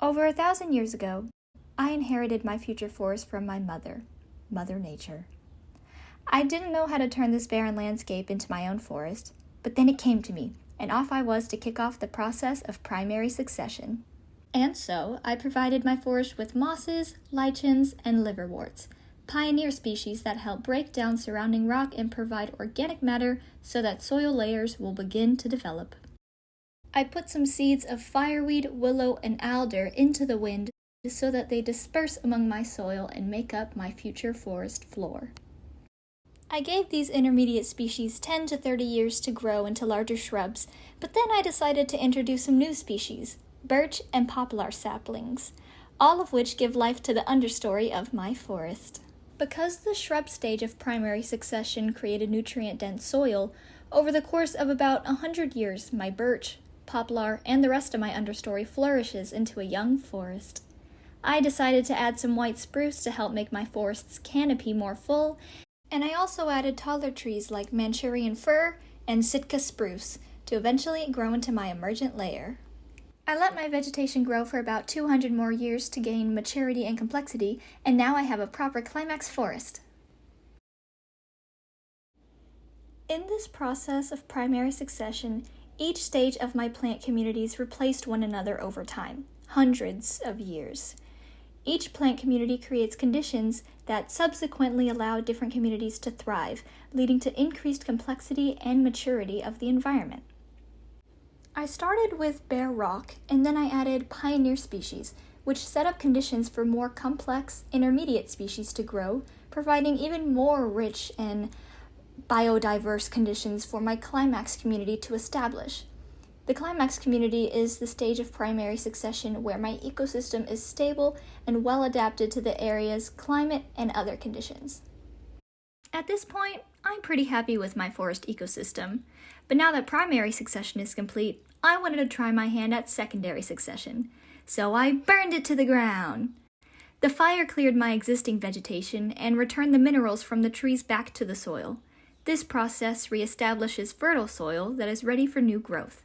Over 1,000 years ago, I inherited my future forest from my mother, Mother Nature. I didn't know how to turn this barren landscape into my own forest, but then it came to me, and off I was to kick off the process of primary succession. And so, I provided my forest with mosses, lichens, and liverworts, pioneer species that help break down surrounding rock and provide organic matter so that soil layers will begin to develop. I put some seeds of fireweed, willow, and alder into the wind so that they disperse among my soil and make up my future forest floor. I gave these intermediate species 10 to 30 years to grow into larger shrubs, but then I decided to introduce some new species, birch and poplar saplings, all of which give life to the understory of my forest. Because the shrub stage of primary succession created nutrient-dense soil, over the course of about 100 years, my birch, poplar, and the rest of my understory flourishes into a young forest. I decided to add some white spruce to help make my forest's canopy more full, and I also added taller trees like Manchurian fir and Sitka spruce to eventually grow into my emergent layer. I let my vegetation grow for about 200 more years to gain maturity and complexity, and now I have a proper climax forest. In this process of primary succession, each stage of my plant communities replaced one another over time, hundreds of years. Each plant community creates conditions that subsequently allow different communities to thrive, leading to increased complexity and maturity of the environment. I started with bare rock, and then I added pioneer species, which set up conditions for more complex, intermediate species to grow, providing even more rich and biodiverse conditions for my climax community to establish. The climax community is the stage of primary succession where my ecosystem is stable and well adapted to the area's climate and other conditions. At this point, I'm pretty happy with my forest ecosystem, but now that primary succession is complete, I wanted to try my hand at secondary succession, so I burned it to the ground. The fire cleared my existing vegetation and returned the minerals from the trees back to the soil. This process reestablishes fertile soil that is ready for new growth.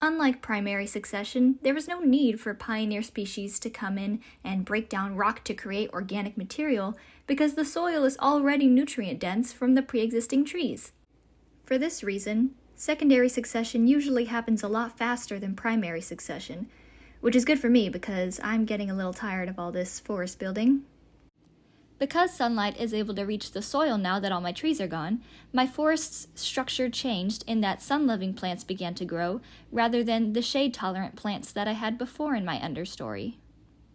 Unlike primary succession, there was no need for pioneer species to come in and break down rock to create organic material because the soil is already nutrient-dense from the pre-existing trees. For this reason, secondary succession usually happens a lot faster than primary succession, which is good for me because I'm getting a little tired of all this forest building. Because sunlight is able to reach the soil now that all my trees are gone, my forest's structure changed in that sun-loving plants began to grow, rather than the shade-tolerant plants that I had before in my understory.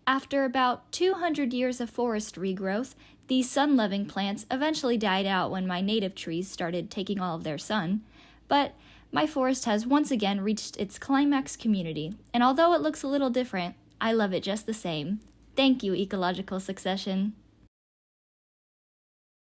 After about 200 years of forest regrowth, these sun-loving plants eventually died out when my native trees started taking all of their sun, but my forest has once again reached its climax community, and although it looks a little different, I love it just the same. Thank you, ecological succession.